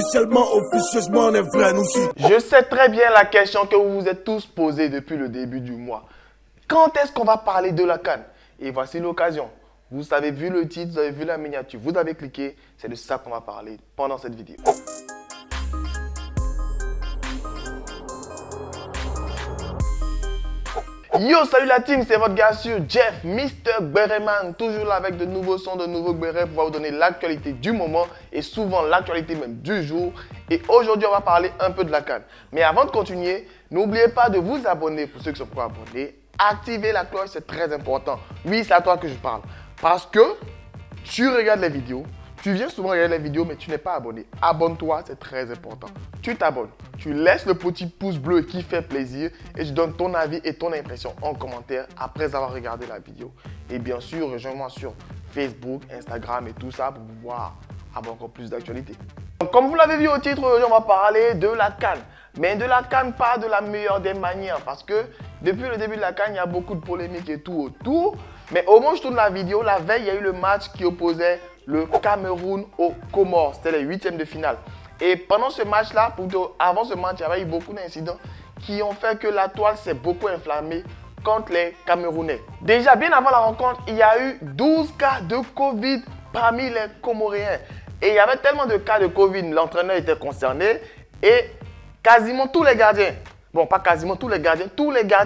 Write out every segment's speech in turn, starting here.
officieusement, on est vrai, nous aussi. Je sais très bien la question que vous vous êtes tous posée depuis le début du mois. Quand est-ce qu'on va parler de la CAN? Et voici l'occasion. Vous avez vu le titre, vous avez vu la miniature, vous avez cliqué. C'est de ça qu'on va parler pendant cette vidéo. Yo, salut la team, c'est votre gars sûr, Jeff, Mr. Bereman, toujours là avec de nouveaux sons, de nouveaux Beret pour vous donner l'actualité du moment et souvent l'actualité même du jour. Et aujourd'hui, on va parler un peu de la CAN. Mais avant de continuer, n'oubliez pas de vous abonner pour ceux qui sont pas abonnés. Activez la cloche, c'est très important. Oui, c'est à toi que je parle. Parce que tu regardes les vidéos, tu viens souvent regarder les vidéos, mais tu n'es pas abonné. Abonne-toi, c'est très important. Tu t'abonnes, tu laisses le petit pouce bleu qui fait plaisir et tu donnes ton avis et ton impression en commentaire après avoir regardé la vidéo. Et bien sûr, rejoins-moi sur Facebook, Instagram et tout ça pour pouvoir avoir encore plus d'actualité. Comme vous l'avez vu au titre, aujourd'hui, on va parler de la CAN. Mais de la CAN, pas de la meilleure des manières. Parce que depuis le début de la CAN, il y a beaucoup de polémiques et tout autour. Mais au moment où je tourne la vidéo, la veille, il y a eu le match qui opposait le Cameroun aux Comores. C'était les huitièmes de finale. Et pendant ce match-là, avant ce match, il y avait eu beaucoup d'incidents qui ont fait que la toile s'est beaucoup inflammée contre les Camerounais. Déjà, bien avant la rencontre, il y a eu 12 cas de Covid parmi les Comoréens. Et il y avait tellement de cas de Covid, l'entraîneur était concerné et quasiment tous les gardiens, bon pas quasiment tous les gardiens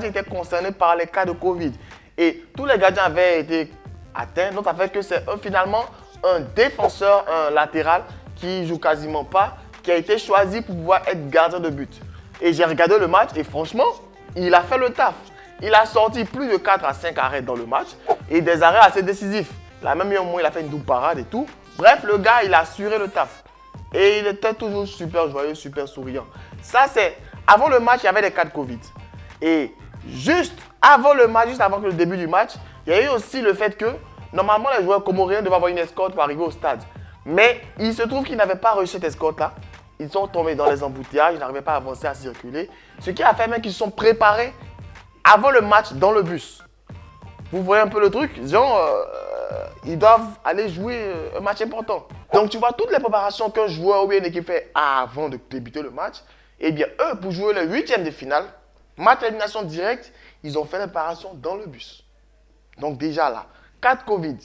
étaient concernés par les cas de Covid. Et tous les gardiens avaient été atteints, donc ça fait que c'est finalement un défenseur, un latéral qui joue quasiment pas, qui a été choisi pour pouvoir être gardien de but. Et j'ai regardé le match et franchement, il a fait le taf. Il a sorti plus de 4 à 5 arrêts dans le match et des arrêts assez décisifs. Il a même eu un moment, il a fait une double parade et tout. Bref, le gars, il a assuré le taf. Et il était toujours super joyeux, super souriant. Ça, c'est... Avant le match, il y avait des cas de Covid. Et juste avant le match, juste avant le début du match, il y a eu aussi le fait que, normalement, les joueurs comoriens devaient avoir une escorte pour arriver au stade. Mais il se trouve qu'ils n'avaient pas reçu cette escorte-là. Ils sont tombés dans les embouteillages, ils n'arrivaient pas à avancer, à circuler. Ce qui a fait même qu'ils se sont préparés avant le match dans le bus. Vous voyez un peu le truc? Genre, ils doivent aller jouer un match important. Donc, tu vois, toutes les préparations qu'un joueur ou une équipe fait avant de débuter le match, eh bien, eux, pour jouer le huitième de finale, match d'élimination directe, ils ont fait les préparations dans le bus. Donc, déjà là, 4 Covid,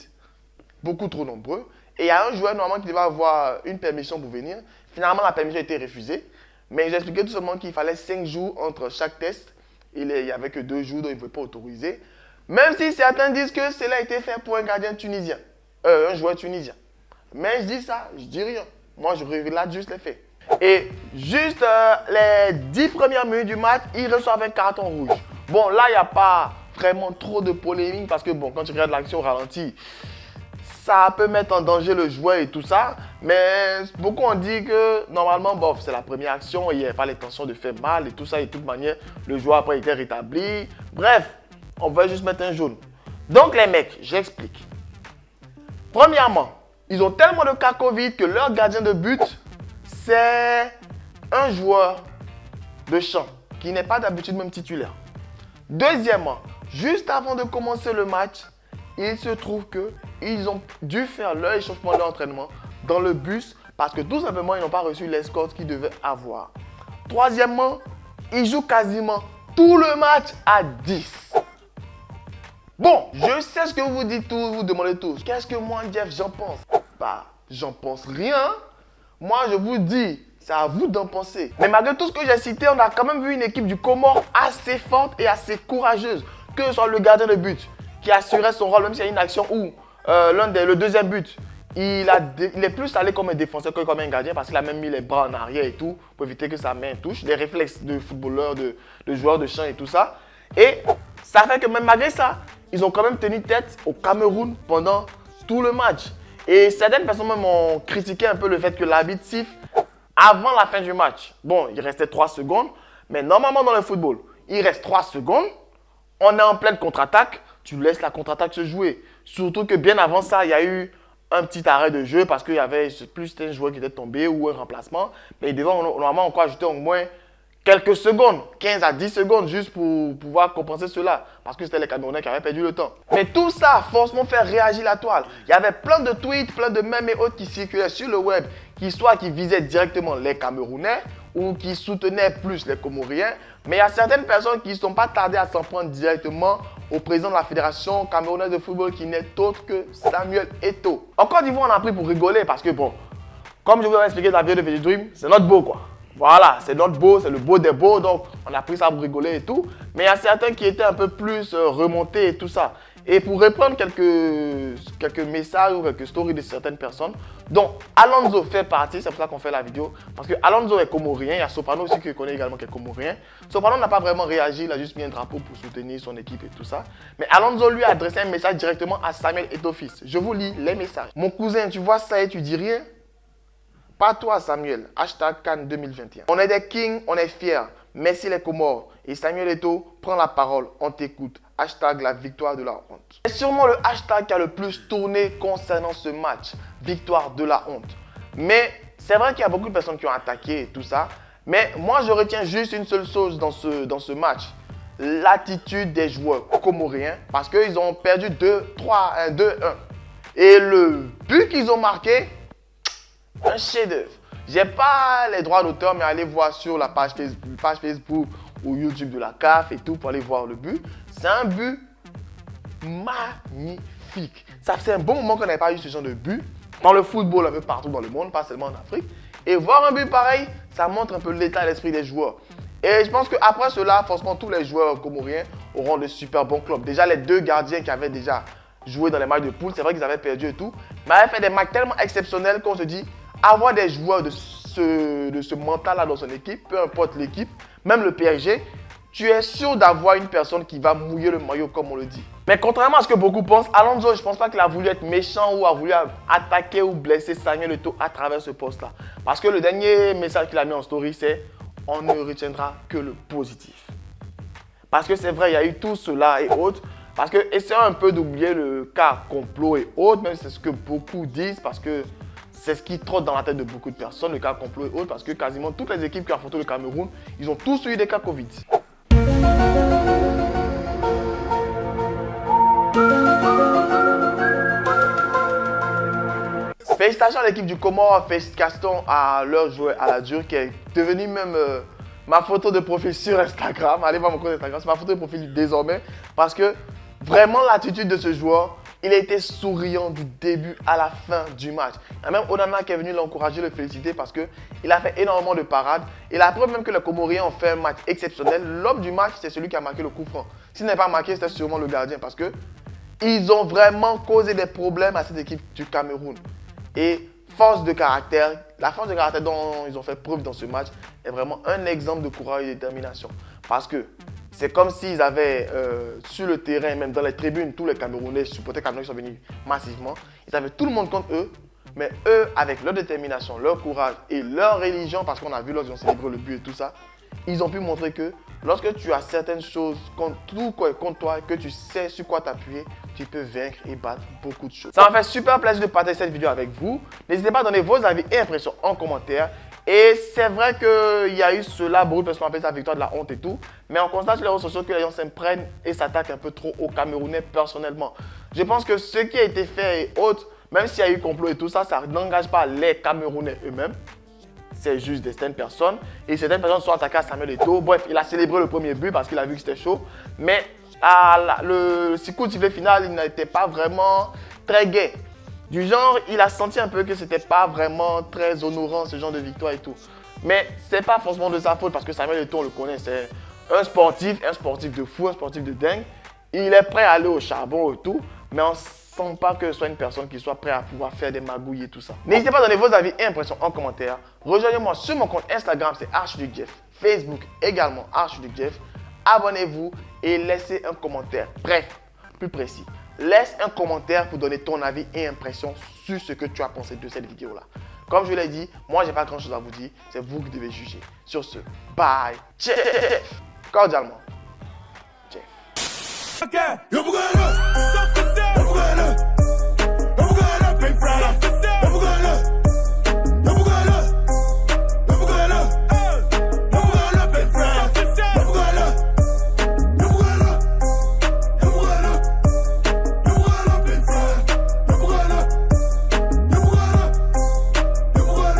beaucoup trop nombreux. Et il y a un joueur normalement qui devait avoir une permission pour venir. Finalement, la permission a été refusée. Mais j'ai expliqué tout simplement qu'il fallait 5 jours entre chaque test. Il n'y avait que 2 jours, donc il ne pouvait pas autoriser. Même si certains disent que cela a été fait pour un gardien tunisien, un joueur tunisien. Mais je dis ça, je dis rien. Moi, je relate juste les faits. Et juste les 10 premières minutes du match, il reçoit un carton rouge. Bon, là, il n'y a pas vraiment trop de polémique parce que bon, quand tu regardes l'action au ralenti, ça peut mettre en danger le joueur et tout ça. Mais beaucoup ont dit que normalement, bon, c'est la première action, il n'y avait pas l'intention de faire mal et tout ça. Et de toute manière, le joueur après était rétabli. Bref, on va juste mettre un jaune. Donc les mecs, j'explique. Premièrement, ils ont tellement de cas Covid que leur gardien de but, c'est un joueur de champ qui n'est pas d'habitude même titulaire. Deuxièmement, juste avant de commencer le match, il se trouve qu'ils ont dû faire leur échauffement de l'entraînement dans le bus parce que tout simplement, ils n'ont pas reçu l'escorte qu'ils devaient avoir. Troisièmement, ils jouent quasiment tout le match à 10. Bon, je sais ce que vous dites tous, vous demandez tous. Qu'est-ce que moi, Jeff, j'en pense? Bah, j'en pense rien. Moi, je vous dis, c'est à vous d'en penser. Mais malgré tout ce que j'ai cité, on a quand même vu une équipe du Comore assez forte et assez courageuse. Que ce soit le gardien de but qui assurait son rôle, même s'il y a une action où le deuxième but, il est plus allé comme un défenseur que comme un gardien parce qu'il a même mis les bras en arrière et tout pour éviter que sa main touche. Des réflexes de footballeur, de joueur de champ et tout ça. Et ça fait que même malgré ça, ils ont quand même tenu tête au Cameroun pendant tout le match. Et certaines personnes même ont critiqué un peu le fait que l'arbitre siffle avant la fin du match. Bon, il restait 3 secondes, mais normalement dans le football, il reste 3 secondes, on est en pleine contre-attaque, tu laisses la contre-attaque se jouer. Surtout que bien avant ça, il y a eu un petit arrêt de jeu parce qu'il y avait plus un joueur qui était tombé ou un remplacement. Mais il devait normalement encore ajouter au moins quelques secondes, 15 à 10 secondes, juste pour pouvoir compenser cela. Parce que c'était les Camerounais qui avaient perdu le temps. Mais tout ça a forcément fait réagir la toile. Il y avait plein de tweets, plein de mèmes et autres qui circulaient sur le web, qui visaient directement les Camerounais ou qui soutenaient plus les Comoriens. Mais il y a certaines personnes qui ne sont pas tardées à s'en prendre directement au président de la Fédération camerounaise de football qui n'est autre que Samuel Eto'o. En Côte d'Ivoire, on a pris pour rigoler parce que bon, comme je vous avais expliqué dans la vidéo de Veggie Dream, c'est notre beau quoi. Voilà, c'est notre beau, c'est le beau des beaux, donc on a pris ça pour rigoler et tout. Mais il y a certains qui étaient un peu plus remontés et tout ça. Et pour reprendre quelques messages ou quelques stories de certaines personnes, dont Alonso fait partie, c'est pour ça qu'on fait la vidéo. Parce que Alonso est comorien, il y a Soprano aussi qui connaît également qui est comorien. Soprano n'a pas vraiment réagi, il a juste mis un drapeau pour soutenir son équipe et tout ça. Mais Alonso lui a adressé un message directement à Samuel Eto'o fils. Je vous lis les messages. Mon cousin, tu vois ça et tu dis rien? Pas toi Samuel, hashtag Cannes 2021. On est des kings, on est fiers. Merci les Comores. Et Samuel Eto'o, prends la parole, on t'écoute. Hashtag la victoire de la honte. C'est sûrement le hashtag qui a le plus tourné concernant ce match. Victoire de la honte. Mais c'est vrai qu'il y a beaucoup de personnes qui ont attaqué et tout ça. Mais moi je retiens juste une seule chose dans ce match. L'attitude des joueurs comoriens. Parce qu'ils ont perdu 2-1. Et le but qu'ils ont marqué, un chef-d'œuvre. J'ai pas les droits d'auteur, mais allez voir sur la page Facebook ou YouTube de la CAF et tout pour aller voir le but. C'est un but magnifique. Ça fait un bon moment qu'on n'avait pas eu ce genre de but dans le football un peu partout dans le monde, pas seulement en Afrique. Et voir un but pareil, ça montre un peu l'état d'esprit des joueurs. Et je pense qu'après cela, forcément, tous les joueurs comoriens auront de super bons clubs. Déjà, les deux gardiens qui avaient déjà joué dans les matchs de poule, c'est vrai qu'ils avaient perdu et tout, mais ils avaient fait des matchs tellement exceptionnels qu'on se dit, avoir des joueurs de ce mental-là dans son équipe, peu importe l'équipe, même le PSG, tu es sûr d'avoir une personne qui va mouiller le maillot comme on le dit. Mais contrairement à ce que beaucoup pensent, Alonso, je ne pense pas qu'il a voulu être méchant ou a voulu attaquer ou blesser Samuel Eto'o à travers ce poste-là. Parce que le dernier message qu'il a mis en story, c'est « On ne retiendra que le positif ». Parce que c'est vrai, il y a eu tout cela et autres. Parce que essayons un peu d'oublier le cas complot et autres, même si c'est ce que beaucoup disent, parce que c'est ce qui trotte dans la tête de beaucoup de personnes, le cas complot et autres, parce que quasiment toutes les équipes qui ont affronté le Cameroun, ils ont tous eu des cas Covid. Félicitations à l'équipe du Comore, félicitations à leur joueur à la dure qui est devenu même ma photo de profil sur Instagram. Allez voir mon compte Instagram, c'est ma photo de profil désormais parce que vraiment l'attitude de ce joueur, il a été souriant du début à la fin du match. Il y a même Onana qui est venu l'encourager, le féliciter parce qu'il a fait énormément de parades. Et la preuve même que les Comoriens ont fait un match exceptionnel. L'homme du match, c'est celui qui a marqué le coup franc. S'il n'est pas marqué, c'était sûrement le gardien parce que ils ont vraiment causé des problèmes à cette équipe du Cameroun. Et force de caractère, la force de caractère dont ils ont fait preuve dans ce match est vraiment un exemple de courage et de détermination. Parce que c'est comme s'ils avaient sur le terrain, même dans les tribunes, tous les Camerounais, supporters camerounais sont venus massivement. Ils avaient tout le monde contre eux, mais eux, avec leur détermination, leur courage et leur religion, parce qu'on a vu lorsqu'ils ont célébré le but et tout ça, ils ont pu montrer que lorsque tu as certaines choses contre toi, que tu sais sur quoi t'appuyer, tu peux vaincre et battre beaucoup de choses. Ça m'a fait super plaisir de partager cette vidéo avec vous. N'hésitez pas à donner vos avis et impressions en commentaire. Et c'est vrai qu'il y a eu cela, beaucoup de personnes appellent ça la victoire de la honte et tout. Mais on constate sur les réseaux sociaux que les gens s'imprègnent et s'attaquent un peu trop aux Camerounais personnellement. Je pense que ce qui a été fait et autres, même s'il y a eu complot et tout ça, ça n'engage pas les Camerounais eux-mêmes. C'est juste certaines personnes. Et certaines personnes sont attaquées à Samuel Eto'o. Bref, il a célébré le premier but parce qu'il a vu que c'était chaud. Mais le coup de sifflet final, il n'était pas vraiment très gai. Du genre, il a senti un peu que c'était pas vraiment très honorant ce genre de victoire et tout. Mais c'est pas forcément de sa faute parce que Samuel Eto'o, on le connaît, c'est un sportif de fou, un sportif de dingue. Il est prêt à aller au charbon et tout, mais on sent pas que ce soit une personne qui soit prête à pouvoir faire des magouilles et tout ça. N'hésitez pas à donner vos avis et impressions en commentaire. Rejoignez-moi sur mon compte Instagram, c'est Archiduc Jeff. Facebook également, Archiduc Jeff. Abonnez-vous et laissez un commentaire. Bref, plus précis. Laisse un commentaire pour donner ton avis et impression sur ce que tu as pensé de cette vidéo-là. Comme je l'ai dit, moi, j'ai pas grand-chose à vous dire. C'est vous qui devez juger. Sur ce, bye, Jeff. Cordialement, Jeff.